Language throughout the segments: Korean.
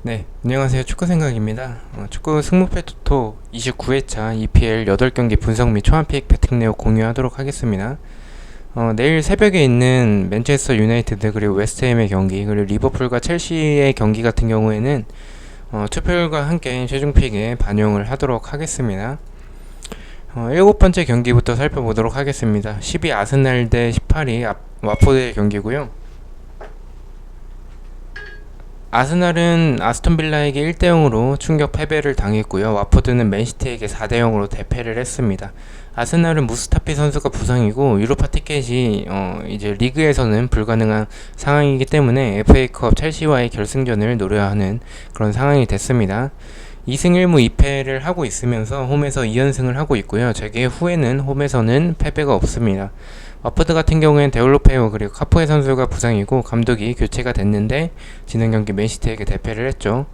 네, 안녕하세요. 축구생각입니다. 축구 승무패 토토 29회차 EPL 8경기 분석 및 초안 픽 배팅 내용 공유하도록 하겠습니다. 내일 새벽에 있는 맨체스터 유나이티드 그리고 웨스트햄의 경기 그리고 리버풀과 첼시의 경기 같은 경우에는 투표율과 함께 최종 픽에 반영을 하도록 하겠습니다. 7번째 경기부터 살펴보도록 하겠습니다. 10위 아스날 대 18위 와포드의 경기고요. 아스날은 아스톤빌라에게 1대0으로 충격 패배를 당했고요. 와포드는 맨시티에게 4대0으로 대패를 했습니다. 아스날은 무스타피 선수가 부상이고 유로파 티켓이 이제 리그에서는 불가능한 상황이기 때문에 FA컵 첼시와의 결승전을 노려야 하는 그런 상황이 됐습니다. 2승 1무 2패를 하고 있으면서 홈에서 2연승을 하고 있고요. 재개 후에는 홈에서는 패배가 없습니다. 와포드 같은 경우엔 데올로페오 그리고 카포에 선수가 부상이고 감독이 교체가 됐는데 지난 경기 맨시티에게 대패를 했죠.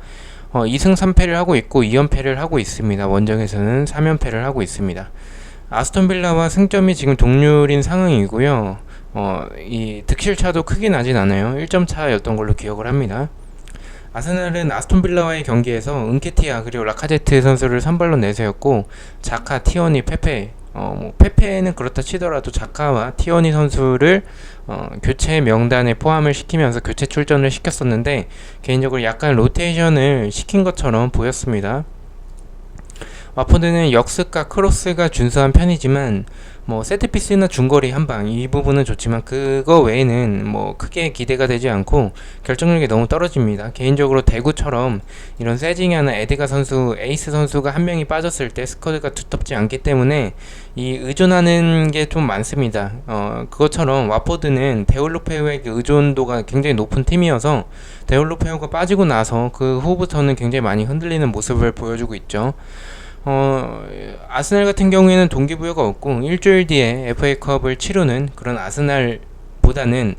2승 3패를 하고 있고 2연패를 하고 있습니다. 원정에서는 3연패를 하고 있습니다. 아스톤빌라와 승점이 지금 동률인 상황이고요. 이 득실차도 크게 나진 않아요. 1점 차였던 걸로 기억을 합니다. 아스날은 아스톤빌라와의 경기에서 은케티아 그리고 라카제트 선수를 선발로 내세웠고 자카, 티어니, 페페 페페는 그렇다 치더라도 자카와 티어니 선수를 교체 명단에 포함을 시키면서 교체 출전을 시켰었는데 개인적으로 약간 로테이션을 시킨 것처럼 보였습니다. 와포드는 역습과 크로스가 준수한 편이지만 세트피스나 중거리 한방 이 부분은 좋지만 그거 외에는 크게 기대가 되지 않고 결정력이 너무 떨어집니다. 개인적으로 대구처럼 이런 세징야나 에드가 선수, 에이스 선수가 한 명이 빠졌을 때 스쿼드가 두텁지 않기 때문에 이 의존하는 게 좀 많습니다. 그것처럼 와포드는 데올로페오에게 의존도가 굉장히 높은 팀이어서 데올로페오가 빠지고 나서 그 후부터는 굉장히 많이 흔들리는 모습을 보여주고 있죠. 아스날 같은 경우에는 동기부여가 없고 일주일 뒤에 FA컵을 치르는 그런 아스날보다는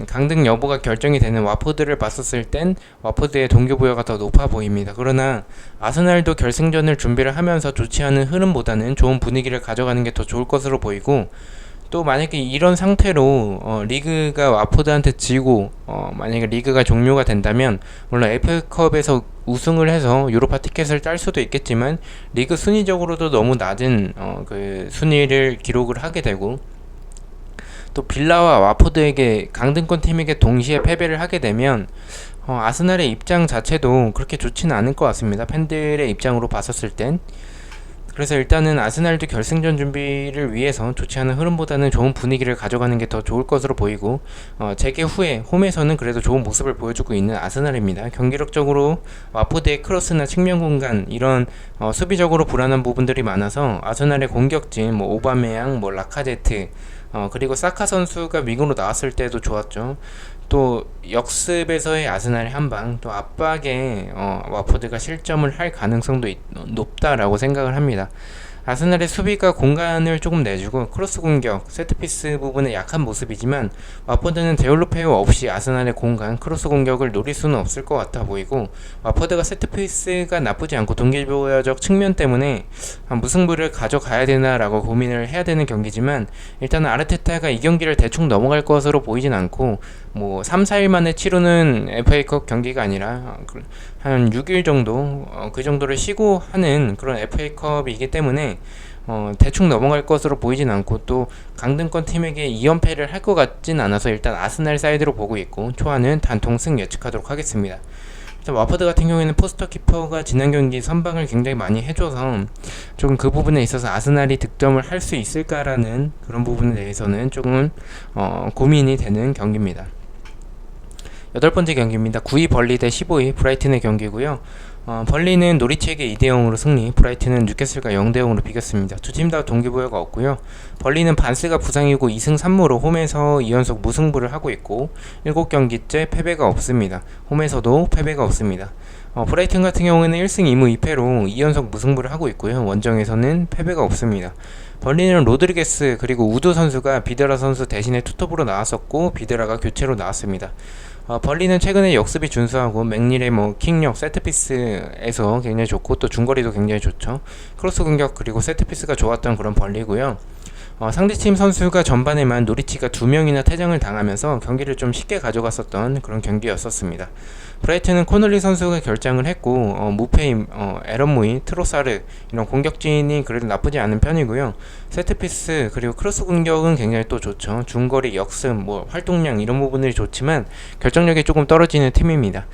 강등 여부가 결정이 되는 와포드를 봤었을 땐 와포드의 동기부여가 더 높아 보입니다. 그러나 아스날도 결승전을 준비를 하면서 좋지 않은 흐름보다는 좋은 분위기를 가져가는 게 더 좋을 것으로 보이고 또 만약에 이런 상태로 리그가 와포드한테 지고 만약에 리그가 종료가 된다면 물론 FA컵에서 우승을 해서 유로파 티켓을 딸 수도 있겠지만 리그 순위적으로도 너무 낮은 그 순위를 기록을 하게 되고 또 빌라와 와포드에게 강등권 팀에게 동시에 패배를 하게 되면 아스날의 입장 자체도 그렇게 좋지는 않을 것 같습니다. 팬들의 입장으로 봤었을 땐. 그래서 일단은 아스날도 결승전 준비를 위해서 좋지 않은 흐름보다는 좋은 분위기를 가져가는 게 더 좋을 것으로 보이고 재개 후에 홈에서는 그래도 좋은 모습을 보여주고 있는 아스날입니다. 경기력적으로 와포드의 크로스나 측면 공간 이런 수비적으로 불안한 부분들이 많아서 아스날의 공격진 오바메양, 라카제트 그리고 사카 선수가 윙으로 나왔을 때도 좋았죠. 또 역습에서의 아스날의 한방 또 압박에 와포드가 실점을 할 가능성도 높다라고 생각을 합니다. 아스날의 수비가 공간을 조금 내주고 크로스 공격, 세트피스 부분에 약한 모습이지만 와포드는 데올로페오 없이 아스날의 공간, 크로스 공격을 노릴 수는 없을 것 같아 보이고 와포드가 세트피스가 나쁘지 않고 동기부여적 측면 때문에 무승부를 가져가야 되나라고 고민을 해야 되는 경기지만 일단은 아르테타가 이 경기를 대충 넘어갈 것으로 보이진 않고 3, 4일 만에 치르는 FA컵 경기가 아니라 한 6일 정도 그 정도를 쉬고 하는 그런 FA컵이기 때문에 대충 넘어갈 것으로 보이진 않고 또 강등권 팀에게 2연패를 할 것 같진 않아서 일단 아스날 사이드로 보고 있고 초안은 단통승 예측하도록 하겠습니다. 일단 와포드 같은 경우에는 포스터 키퍼가 지난 경기 선방을 굉장히 많이 해줘서 조금 그 부분에 있어서 아스날이 득점을 할 수 있을까라는 그런 부분에 대해서는 조금 고민이 되는 경기입니다. 8번째 경기입니다. 9위 벌리 대 15위 브라이튼의 경기고요. 벌리는 노리치에게 2대0으로 승리, 브라이튼은 뉴캐슬과 0대0으로 비겼습니다. 두 팀 다 동기부여가 없고요. 벌리는 반스가 부상이고 2승 3무로 홈에서 2연속 무승부를 하고 있고 7경기째 패배가 없습니다. 홈에서도 패배가 없습니다. 브라이튼 같은 경우에는 1승 2무 2패로 2연속 무승부를 하고 있고요. 원정에서는 패배가 없습니다. 벌리는 로드리게스 그리고 우드 선수가 비드라 선수 대신에 투톱으로 나왔었고 비드라가 교체로 나왔습니다. 벌리는 최근에 역습이 준수하고 맥닐의 킥력, 세트피스에서 굉장히 좋고 또 중거리도 굉장히 좋죠. 크로스 공격 그리고 세트피스가 좋았던 그런 벌리고요. 상대팀 선수가 전반에만 노리치가 2명이나 퇴장을 당하면서 경기를 좀 쉽게 가져갔었던 그런 경기였었습니다. 브라이튼은 코널리 선수가 결장을 했고 무페임, 에런 무이, 트로사르 이런 공격진이 그래도 나쁘지 않은 편이고요. 세트피스 그리고 크로스 공격은 굉장히 또 좋죠. 중거리, 역습, 활동량 이런 부분들이 좋지만 결정력이 조금 떨어지는 팀입니다.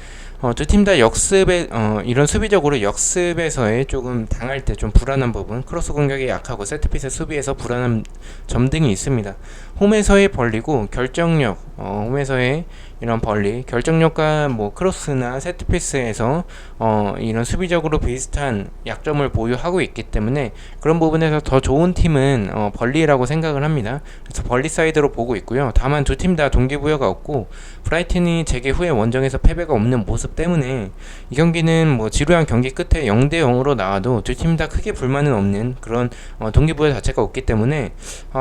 두 팀 다 역습에 이런 수비적으로 역습에서의 조금 당할 때 좀 불안한 부분, 크로스 공격이 약하고 세트피스 수비에서 불안한 점 등이 있습니다. 홈에서의 벌리고 결정력, 홈에서의 이런 벌리, 결정력과 크로스나 세트피스에서 이런 수비적으로 비슷한 약점을 보유하고 있기 때문에 그런 부분에서 더 좋은 팀은 벌리라고 생각을 합니다. 그래서 벌리 사이드로 보고 있고요. 다만 두 팀 다 동기부여가 없고 브라이튼이 재개 후에 원정에서 패배가 없는 모습 때문에 이 경기는 지루한 경기 끝에 0대 0으로 나와도 두 팀 다 크게 불만은 없는 그런 동기부여 자체가 없기 때문에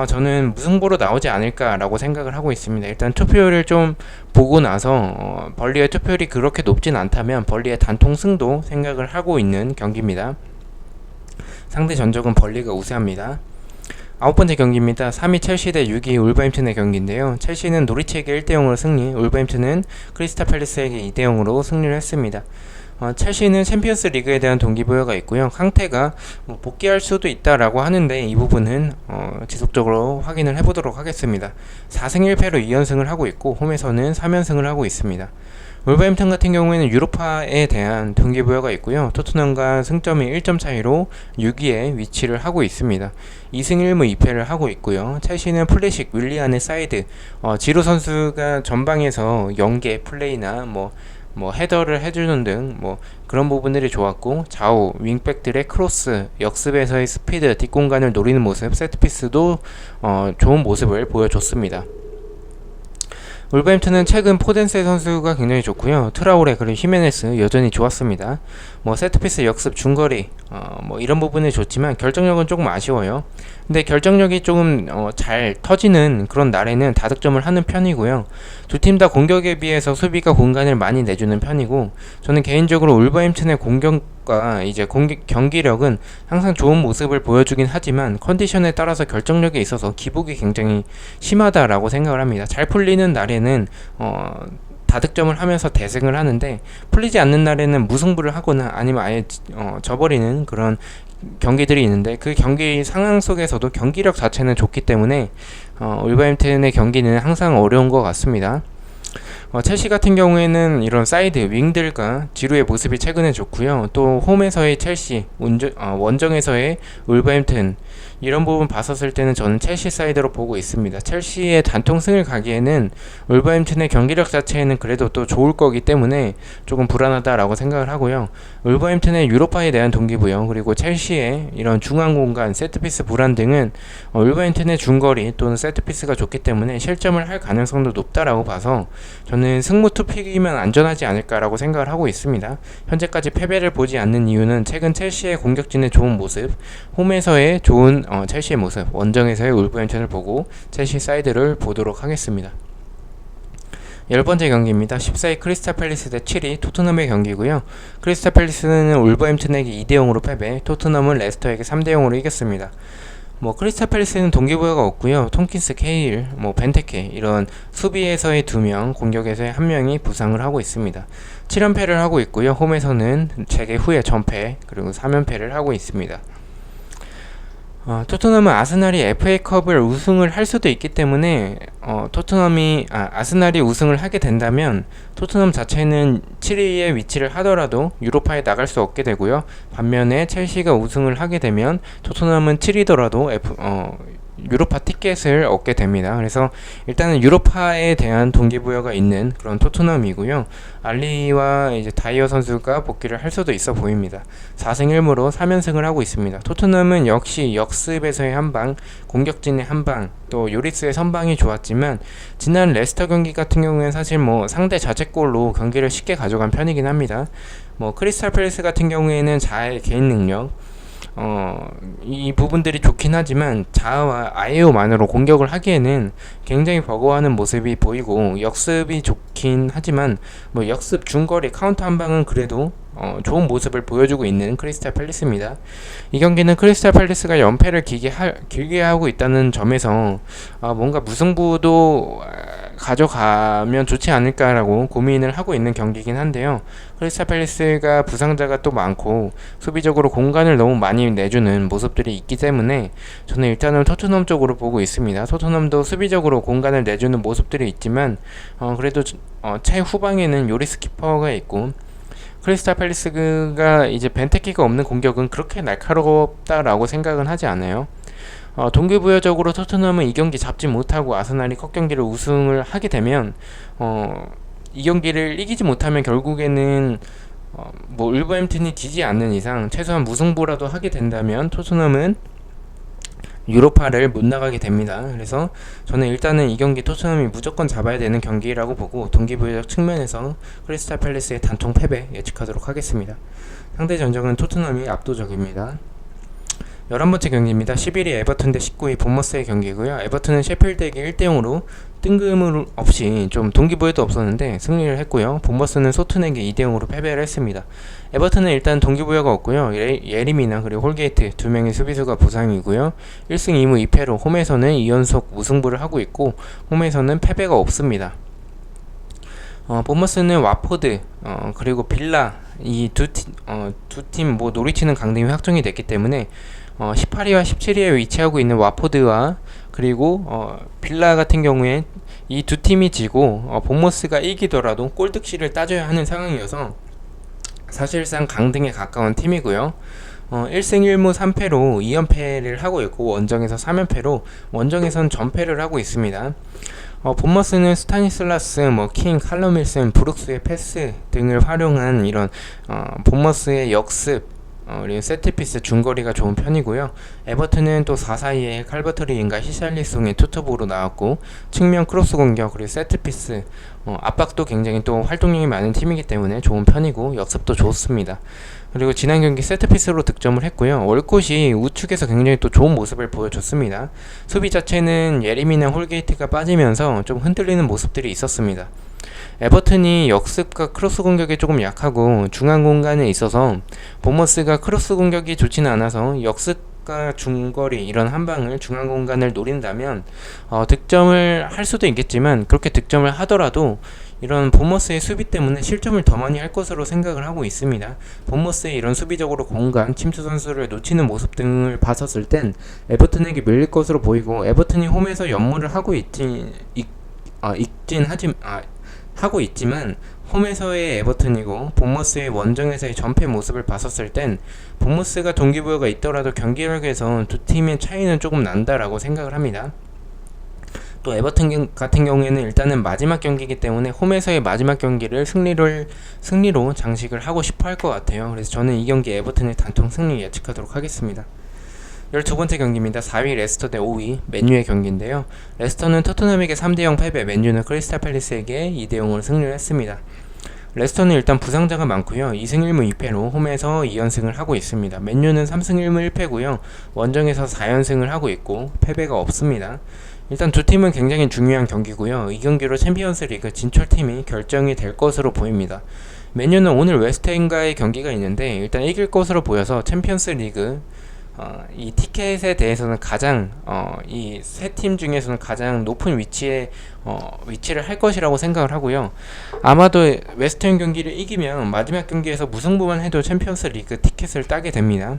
저는 무승부로 나오지 않을까라고 생각을 하고 있습니다. 일단 투표율을 좀 보고 나서 벌리의 투표율이 그렇게 높진 않다면 벌리의 단통승도 생각을 하고 있는 경기입니다. 상대 전적은 벌리가 우세합니다. 9번째 경기입니다. 3위 첼시 대 6위 울버햄튼의 경기인데요. 첼시는 노리치에게 1대 0으로 승리, 울버햄튼은 크리스탈 팰리스에게 2대 0으로 승리를 했습니다. 첼시는 챔피언스 리그에 대한 동기부여가 있고요. 캉테가 복귀할 수도 있다라고 하는데 이 부분은 지속적으로 확인을 해보도록 하겠습니다. 4승 1패로 2연승을 하고 있고 홈에서는 3연승을 하고 있습니다. 울버햄튼 같은 경우에는 유로파에 대한 동기부여가 있고요. 토트넘과 승점이 1점 차이로 6위에 위치를 하고 있습니다. 2승 1무 2패를 하고 있고요. 첼시는 플래식 윌리안의 사이드, 지루 선수가 전방에서 연계 플레이나 헤더를 해주는 등 그런 부분들이 좋았고 좌우 윙백들의 크로스, 역습에서의 스피드, 뒷공간을 노리는 모습, 세트피스도 좋은 모습을 보여줬습니다. 울버햄튼은 최근 포덴세 선수가 굉장히 좋고요. 트라오레 그리고 히메네스 여전히 좋았습니다. 세트피스, 역습, 중거리 이런 부분이 좋지만 결정력은 조금 아쉬워요. 근데 결정력이 조금 잘 터지는 그런 날에는 다득점을 하는 편이고요. 두 팀 다 공격에 비해서 수비가 공간을 많이 내주는 편이고 저는 개인적으로 울버햄튼의 공격과 이제 경기력은 항상 좋은 모습을 보여주긴 하지만 컨디션에 따라서 결정력에 있어서 기복이 굉장히 심하다라고 생각을 합니다. 잘 풀리는 날에는 다득점을 하면서 대승을 하는데 풀리지 않는 날에는 무승부를 하거나 아니면 아예 져버리는 그런 경기들이 있는데 그 경기 상황 속에서도 경기력 자체는 좋기 때문에 울버햄튼의 경기는 항상 어려운 것 같습니다. 첼시 같은 경우에는 이런 사이드 윙들과 지루의 모습이 최근에 좋고요. 또 홈에서의 첼시, 원정에서의 울버햄튼 이런 부분 봤었을 때는 저는 첼시 사이드로 보고 있습니다. 첼시의 단통승을 가기에는 울버햄튼의 경기력 자체는 그래도 또 좋을 거기 때문에 조금 불안하다라고 생각을 하고요. 울버햄튼의 유로파에 대한 동기부여 그리고 첼시의 이런 중앙 공간, 세트피스 불안 등은 울버햄튼의 중거리 또는 세트피스가 좋기 때문에 실점을 할 가능성도 높다라고 봐서 저는 승무 투픽이면 안전하지 않을까라고 생각을 하고 있습니다. 현재까지 패배를 보지 않는 이유는 최근 첼시의 공격진의 좋은 모습, 홈에서의 좋은 첼시의 모습, 원정에서의 울버햄튼을 보고 첼시 사이드를 보도록 하겠습니다. 10번째 경기입니다. 14위 크리스탈 팰리스 대 7위 토트넘의 경기고요. 크리스탈 팰리스는 울버햄튼에게 2대 0으로 패배, 토트넘은 레스터에게 3대 0으로 이겼습니다. 크리스탈 팰리스는 동기부여가 없고요. 톰킨스, 케일, 벤테케 이런 수비에서의 2명, 공격에서의 1명이 부상을 하고 있습니다. 7연패를 하고 있고요. 홈에서는 재개 후에 전패 그리고 3연패를 하고 있습니다. 토트넘은 아스날이 FA컵을 우승을 할 수도 있기 때문에 아스날이 우승을 하게 된다면 토트넘 자체는 7위에 위치를 하더라도 유로파에 나갈 수 없게 되고요. 반면에 첼시가 우승을 하게 되면 토트넘은 7위더라도 유로파 티켓을 얻게 됩니다. 그래서 일단은 유로파에 대한 동기부여가 있는 그런 토트넘이고요. 알리와 이제 다이어 선수가 복귀를 할 수도 있어 보입니다. 4승 1무로 3연승을 하고 있습니다. 토트넘은 역시 역습에서의 한방, 공격진의 한방, 또 요리스의 선방이 좋았지만 지난 레스터 경기 같은 경우에는 사실 상대 자책골로 경기를 쉽게 가져간 편이긴 합니다. 크리스탈 팰리스 같은 경우에는 자의 개인 능력, 이 부분들이 좋긴 하지만 자아와 아에오만으로 공격을 하기에는 굉장히 버거워하는 모습이 보이고, 역습이 좋긴 하지만 뭐 역습 중거리 카운터 한 방은 그래도 좋은 모습을 보여주고 있는 크리스탈 팰리스입니다. 이 경기는 크리스탈 팰리스가 연패를 길게 하고 있다는 점에서 뭔가 무승부도 가져가면 좋지 않을까라고 고민을 하고 있는 경기이긴 한데요. 크리스탈 팰리스가 부상자가 또 많고 수비적으로 공간을 너무 많이 내주는 모습들이 있기 때문에 저는 일단은 토트넘 쪽으로 보고 있습니다. 토트넘도 수비적으로 공간을 내주는 모습들이 있지만 그래도 최후방에는 요리스 키퍼가 있고, 크리스탈 팰리스가 이제 벤테키가 없는 공격은 그렇게 날카롭다라고 생각은 하지 않아요. 동기부여적으로 토트넘은 이 경기 잡지 못하고 아스날이 컵 경기를 우승을 하게 되면 이 경기를 이기지 못하면 결국에는 뭐 울버햄튼이 지지 않는 이상 최소한 무승부라도 하게 된다면 토트넘은 유로파를 못 나가게 됩니다. 그래서 저는 일단은 이 경기 토트넘이 무조건 잡아야 되는 경기라고 보고 동기부여적 측면에서 크리스탈 팰리스의 단통 패배 예측하도록 하겠습니다. 상대 전적은 토트넘이 압도적입니다. 11번째 경기입니다. 11위 에버튼 대 19위 본머스의 경기고요. 에버튼은 셰필드에게 1대0으로 뜬금 없이 좀 동기부여도 없었는데 승리를 했고요. 본머스는 소튼에게 2대0으로 패배를 했습니다. 에버튼은 일단 동기부여가 없고요. 예리미나 그리고 홀게이트 두 명의 수비수가 부상이고요. 1승 2무 2패로 홈에서는 2연속 무승부를 하고 있고 홈에서는 패배가 없습니다. 본머스는 와포드 그리고 빌라 이 두 팀 뭐 노리치는 강등이 확정이 됐기 때문에 18위와 17위에 위치하고 있는 와포드와 그리고 빌라 같은 경우에 이 두 팀이 지고 본머스가 이기더라도 골득실을 따져야 하는 상황이어서 사실상 강등에 가까운 팀이고요. 1승 1무 3패로 2연패를 하고 있고 원정에서 3연패로 원정에선 전패를 하고 있습니다. 본머스는 스타니슬라스, 킹, 칼럼 윌슨, 브룩스의 패스 등을 활용한 이런 본머스의 역습 그리고 세트피스 중거리가 좋은 편이고요. 에버튼은 또 4-4-2의 칼버트리인가 히샬리송의 투톱으로 나왔고 측면 크로스 공격 그리고 세트피스 압박도 굉장히 또 활동량이 많은 팀이기 때문에 좋은 편이고 역습도 좋습니다. 그리고 지난 경기 세트피스로 득점을 했고요. 월콧이 우측에서 굉장히 또 좋은 모습을 보여줬습니다. 수비 자체는 예림이나 홀게이트가 빠지면서 좀 흔들리는 모습들이 있었습니다. 에버튼이 역습과 크로스 공격이 조금 약하고 중앙 공간에 있어서 본머스가 크로스 공격이 좋지는 않아서 역습과 중거리 이런 한방을 중앙 공간을 노린다면 득점을 할 수도 있겠지만 그렇게 득점을 하더라도 이런 본머스의 수비 때문에 실점을 더 많이 할 것으로 생각을 하고 있습니다. 본머스의 이런 수비적으로 공간, 침투 선수를 놓치는 모습 등을 봤었을 땐 에버튼에게 밀릴 것으로 보이고 에버튼이 홈에서 연무를 하고 하고 있지만 홈에서의 에버튼이고 본머스의 원정에서의 전패 모습을 봤었을 땐 본머스가 동기부여가 있더라도 경기력에서 두 팀의 차이는 조금 난다라고 생각을 합니다. 또 에버튼 같은 경우에는 일단은 마지막 경기이기 때문에 홈에서의 마지막 경기를 승리로 장식을 하고 싶어 할 것 같아요. 그래서 저는 이 경기 에버튼의 단통 승리 예측하도록 하겠습니다. 12번째 경기입니다. 4위 레스터 대 5위 맨유의 경기인데요. 레스터는 토트넘에게 3대0 패배, 맨유는 크리스탈 팰리스에게 2대0으로 승리를 했습니다. 레스터는 일단 부상자가 많고요. 2승 1무 2패로 홈에서 2연승을 하고 있습니다. 맨유는 3승 1무 1패고요. 원정에서 4연승을 하고 있고 패배가 없습니다. 일단 두 팀은 굉장히 중요한 경기고요. 이 경기로 챔피언스 리그 진출팀이 결정이 될 것으로 보입니다. 맨유는 오늘 웨스트햄과의 경기가 있는데 일단 이길 것으로 보여서 챔피언스 리그 이 티켓에 대해서는 가장 이 세 팀 중에서는 가장 높은 위치를 할 것이라고 생각을 하고요. 아마도 웨스트햄 경기를 이기면 마지막 경기에서 무승부만 해도 챔피언스 리그 티켓을 따게 됩니다.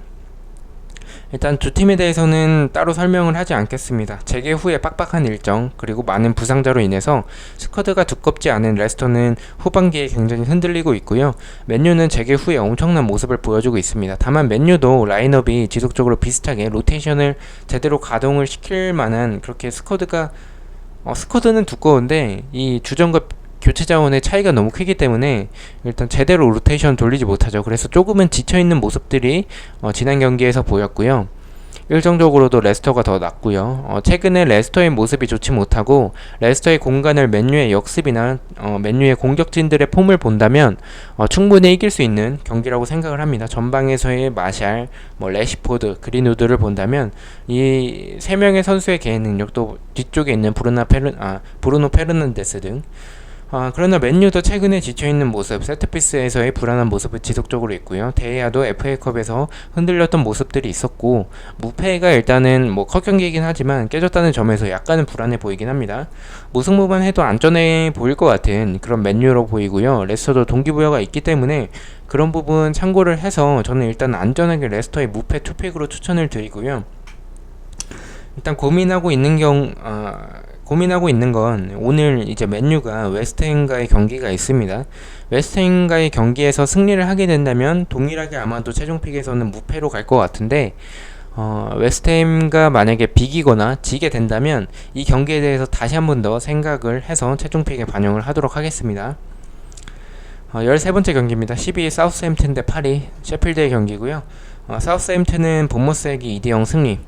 일단 두 팀에 대해서는 따로 설명을 하지 않겠습니다. 재개 후에 빡빡한 일정 그리고 많은 부상자로 인해서 스쿼드가 두껍지 않은 레스터는 후반기에 굉장히 흔들리고 있고요. 맨유는 재개 후에 엄청난 모습을 보여주고 있습니다. 다만 맨유도 라인업이 지속적으로 비슷하게 로테이션을 제대로 가동을 시킬 만한 그렇게 스쿼드는 두꺼운데 이 주전과 교체 자원의 차이가 너무 크기 때문에 일단 제대로 로테이션 돌리지 못하죠. 그래서 조금은 지쳐있는 모습들이 지난 경기에서 보였고요. 일정적으로도 레스터가 더 낫고요. 최근에 레스터의 모습이 좋지 못하고 레스터의 공간을 맨유의 역습이나 맨유의 공격진들의 폼을 본다면 충분히 이길 수 있는 경기라고 생각을 합니다. 전방에서의 마샬, 레시포드, 그린우드를 본다면 이 세 명의 선수의 개인 능력도 뒤쪽에 있는 브루노 페르난데스 등 그러나 맨유도 최근에 지쳐있는 모습, 세트피스에서의 불안한 모습을 지속적으로 있고요. 데이아도 FA컵에서 흔들렸던 모습들이 있었고 무패가 일단은 컷 경기이긴 하지만 깨졌다는 점에서 약간은 불안해 보이긴 합니다. 무승부만 해도 안전해 보일 것 같은 그런 맨유로 보이고요. 레스터도 동기부여가 있기 때문에 그런 부분 참고를 해서 저는 일단 안전하게 레스터의 무패 투픽으로 추천을 드리고요. 일단 고민하고 있는 건 오늘 이제 맨유가 웨스트햄과의 경기가 있습니다. 웨스트햄과의 경기에서 승리를 하게 된다면 동일하게 아마도 최종픽에서는 무패로 갈 것 같은데 웨스트햄과 만약에 비기거나 지게 된다면 이 경기에 대해서 다시 한 번 더 생각을 해서 최종픽에 반영을 하도록 하겠습니다. 13번째 경기입니다. 12위 사우스햄튼 대 8위 셰필드의 경기고요. 사우스햄튼은 본머스에게 2대0 승리,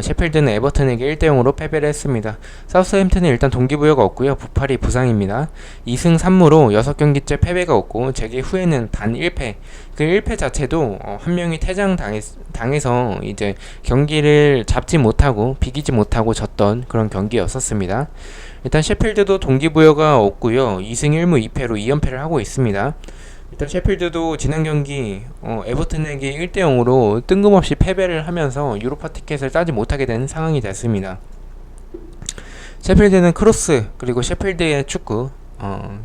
셰필드는 에버튼에게 1대0으로 패배를 했습니다. 사우스햄튼은 일단 동기부여가 없고요. 부팔이 부상입니다. 2승 3무로 6경기째 패배가 없고 재개 후에는 단 1패. 그 1패 자체도 한 명이 퇴장당해서 이제 경기를 잡지 못하고 비기지 못하고 졌던 그런 경기였었습니다. 일단 셰필드도 동기부여가 없고요. 2승 1무 2패로 2연패를 하고 있습니다. 일단 셰필드도 지난 경기 에버튼에게 1대0으로 뜬금없이 패배를 하면서 유로파 티켓을 따지 못하게 된 상황이 됐습니다. 셰필드는 크로스, 그리고 셰필드의 축구,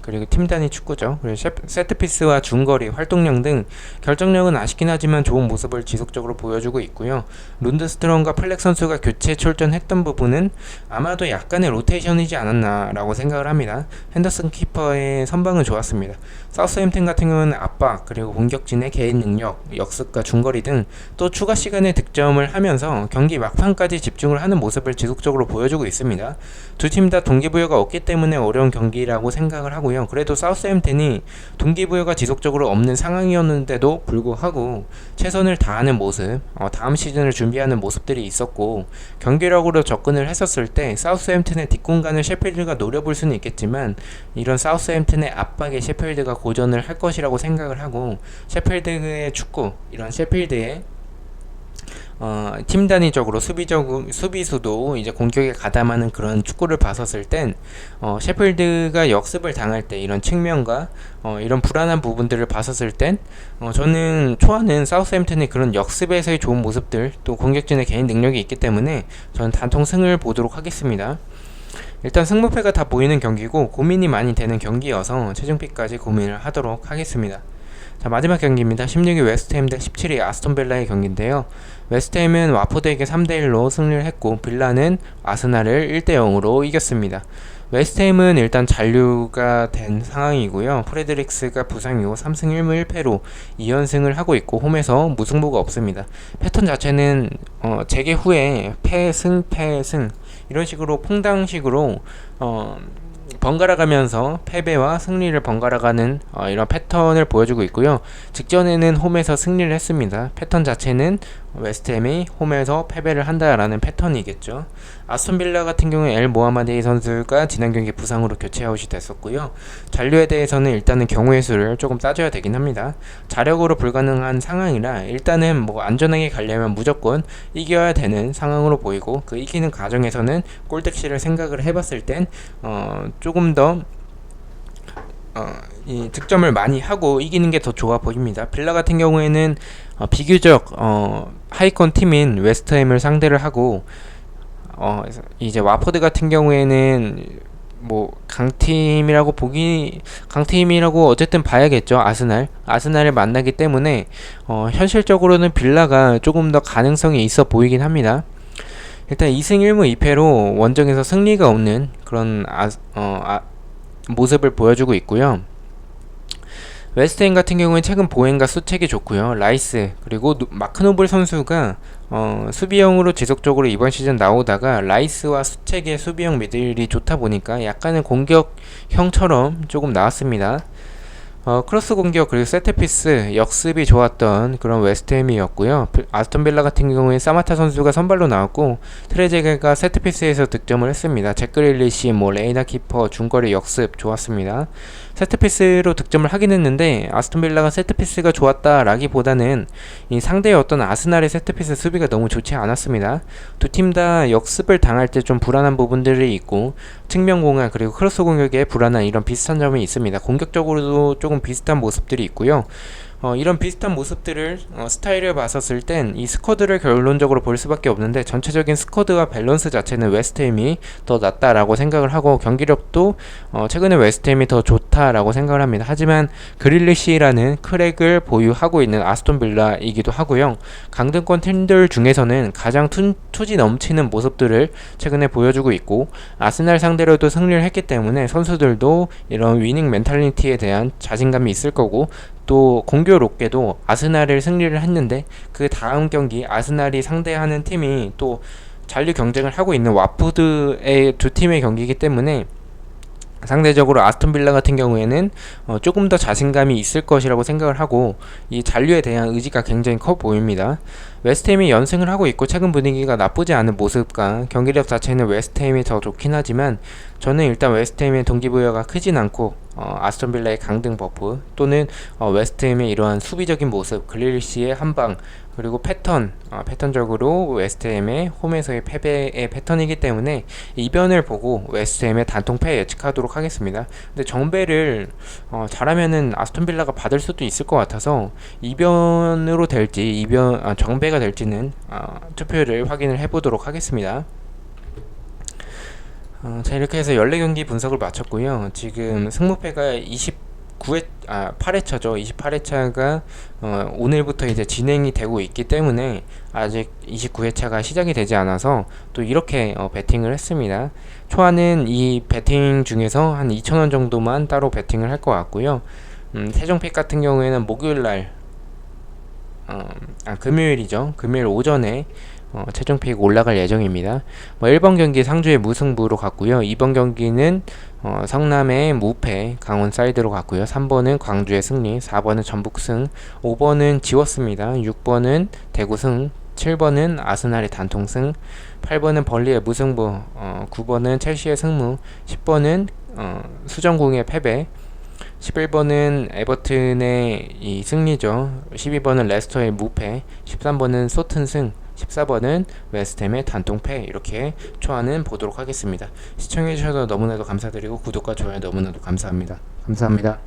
그리고 팀 단위 축구죠. 그리고 세트피스와 중거리, 활동량 등 결정력은 아쉽긴 하지만 좋은 모습을 지속적으로 보여주고 있고요. 룬드스트럼과 플렉 선수가 교체 출전했던 부분은 아마도 약간의 로테이션이지 않았나 라고 생각을 합니다. 핸더슨 키퍼의 선방은 좋았습니다. 사우스햄튼 같은 경우는 압박, 그리고 공격진의 개인 능력, 역습과 중거리 등 또 추가 시간에 득점을 하면서 경기 막판까지 집중을 하는 모습을 지속적으로 보여주고 있습니다. 두 팀 다 동기부여가 없기 때문에 어려운 경기라고 생각을 하고요. 그래도 사우스햄튼이 동기부여가 지속적으로 없는 상황이었는데도 불구하고 최선을 다하는 모습, 다음 시즌을 준비하는 모습들이 있었고 경기력으로 접근을 했었을 때 사우스햄튼의 뒷공간을 셰필드가 노려볼 수는 있겠지만 이런 사우스햄튼의 압박에 셰필드가 고전을 할 것이라고 생각을 하고 셰필드의 축구, 이런 셰필드의 팀 단위적으로 수비수도 이제 공격에 가담하는 그런 축구를 봤었을 땐 셰필드가 역습을 당할 때 이런 측면과 이런 불안한 부분들을 봤었을 땐 저는 초안은 사우스햄튼의 그런 역습에서의 좋은 모습들, 또 공격진의 개인 능력이 있기 때문에 저는 단통 승을 보도록 하겠습니다. 일단 승무패가 다 보이는 경기고 고민이 많이 되는 경기여서 최종픽까지 고민을 하도록 하겠습니다. 자, 마지막 경기입니다. 16위 웨스트햄 대 17위 아스톤빌라의 경기인데요. 웨스트햄은 와포드에게 3대1로 승리를 했고 빌라는 아스날을 1대0으로 이겼습니다. 웨스트햄은 일단 잔류가 된 상황이고요. 프레드릭스가 부상이고 3승 1무 1패로 2연승을 하고 있고 홈에서 무승부가 없습니다. 패턴 자체는 재개 후에 패승 이런 식으로 퐁당식으로 번갈아가면서 패배와 승리를 번갈아가는 이런 패턴을 보여주고 있고요. 직전에는 홈에서 승리를 했습니다. 패턴 자체는 웨스트햄이 홈에서 패배를 한다라는 패턴이겠죠. 아스톤빌라 같은 경우에 엘 모하마데이 선수가 지난 경기 부상으로 교체 아웃이 됐었고요. 잔류에 대해서는 일단은 경우의 수를 조금 따져야 되긴 합니다. 자력으로 불가능한 상황이라 일단은 안전하게 가려면 무조건 이겨야 되는 상황으로 보이고 그 이기는 과정에서는 골득실을 생각을 해봤을 땐 조금 더 이 득점을 많이 하고 이기는 게 더 좋아 보입니다. 빌라 같은 경우에는 비교적 하위권 팀인 웨스트햄을 상대를 하고 이제 와포드 같은 경우에는 강팀이라고 어쨌든 봐야겠죠. 아스날을 만나기 때문에 현실적으로는 빌라가 조금 더 가능성이 있어 보이긴 합니다. 일단 2승 1무 2패로 원정에서 승리가 없는 그런 모습을 보여주고 있고요. 웨스트햄 같은 경우는 최근 보행과 수책이 좋고요. 라이스 그리고 마크 노블 선수가 수비형으로 지속적으로 이번 시즌 나오다가 라이스와 수책의 수비형 미들이 좋다 보니까 약간은 공격형처럼 조금 나왔습니다. 크로스 공격 그리고 세트피스 역습이 좋았던 그런 웨스트햄이었고요. 아스톤 빌라 같은 경우에 사마타 선수가 선발로 나왔고 트레제게가 세트피스에서 득점을 했습니다. 잭 그릴리시, 레이나 키퍼 중거리 역습 좋았습니다. 세트피스로 득점을 하긴 했는데 아스톤 빌라가 세트피스가 좋았다라기보다는 이 상대의 어떤 아스날의 세트피스 수비가 너무 좋지 않았습니다. 두 팀 다 역습을 당할 때 좀 불안한 부분들이 있고 측면 공간 그리고 크로스 공격에 불안한 이런 비슷한 점이 있습니다. 공격적으로도 조금 비슷한 모습들이 있고요. 이런 비슷한 모습들을 스타일을 봤었을 땐 이 스쿼드를 결론적으로 볼 수밖에 없는데 전체적인 스쿼드와 밸런스 자체는 웨스트햄이 더 낫다라고 생각을 하고 경기력도 최근에 웨스트햄이 더 좋다라고 생각을 합니다. 하지만 그릴리시라는 크랙을 보유하고 있는 아스톤 빌라이기도 하고요. 강등권 팀들 중에서는 가장 투지 넘치는 모습들을 최근에 보여주고 있고 아스날 상대로도 승리를 했기 때문에 선수들도 이런 위닝 멘탈리티에 대한 자신감이 있을 거고 또 공교롭게도 아스날을 승리를 했는데 그 다음 경기 아스날이 상대하는 팀이 또 잔류 경쟁을 하고 있는 와포드의 두 팀의 경기이기 때문에 상대적으로 아스톤 빌라 같은 경우에는 조금 더 자신감이 있을 것이라고 생각을 하고 이 잔류에 대한 의지가 굉장히 커 보입니다. 웨스트햄이 연승을 하고 있고 최근 분위기가 나쁘지 않은 모습과 경기력 자체는 웨스트햄이 더 좋긴 하지만 저는 일단 웨스트햄의 동기부여가 크진 않고 아스톤 빌라의 강등 버프 또는 웨스트햄의 이러한 수비적인 모습 글릴리시의 한방 그리고 패턴적으로 웨스트햄의 홈에서의 패배의 패턴이기 때문에 이변을 보고 웨스트햄의 단통패 예측하도록 하겠습니다. 근데 정배를 잘하면은 아스톤 빌라가 받을 수도 있을 것 같아서 이변으로 될지 정배가 될지는 투표를 확인을 해보도록 하겠습니다. 자, 이렇게 해서 14경기 분석을 마쳤고요. 지금 승무패가 8회차죠. 28회차가 오늘부터 이제 진행이 되고 있기 때문에 아직 29회차가 시작이 되지 않아서 또 이렇게 베팅을 했습니다. 초안은 이 베팅 중에서 한 2,000원 정도만 따로 베팅을 할 것 같고요. 세종픽 같은 경우에는 목요일날 금요일이죠. 금요일 오전에 최종픽 올라갈 예정입니다. 1번 경기 상주의 무승부로 갔고요. 2번 경기는 성남의 무패 강원 사이드로 갔고요. 3번은 광주의 승리, 4번은 전북승, 5번은 지웠습니다. 6번은 대구승, 7번은 아스날의 단통승, 8번은 벌리의 무승부, 9번은 첼시의 승무, 10번은 수정궁의 패배, 11번은 에버튼의 이 승리죠. 12번은 레스터의 무패, 13번은 소튼 승, 14번은 웨스트햄의 단통패 이렇게 초안은 보도록 하겠습니다. 시청해주셔서 너무나도 감사드리고 구독과 좋아요 너무나도 감사합니다. 감사합니다.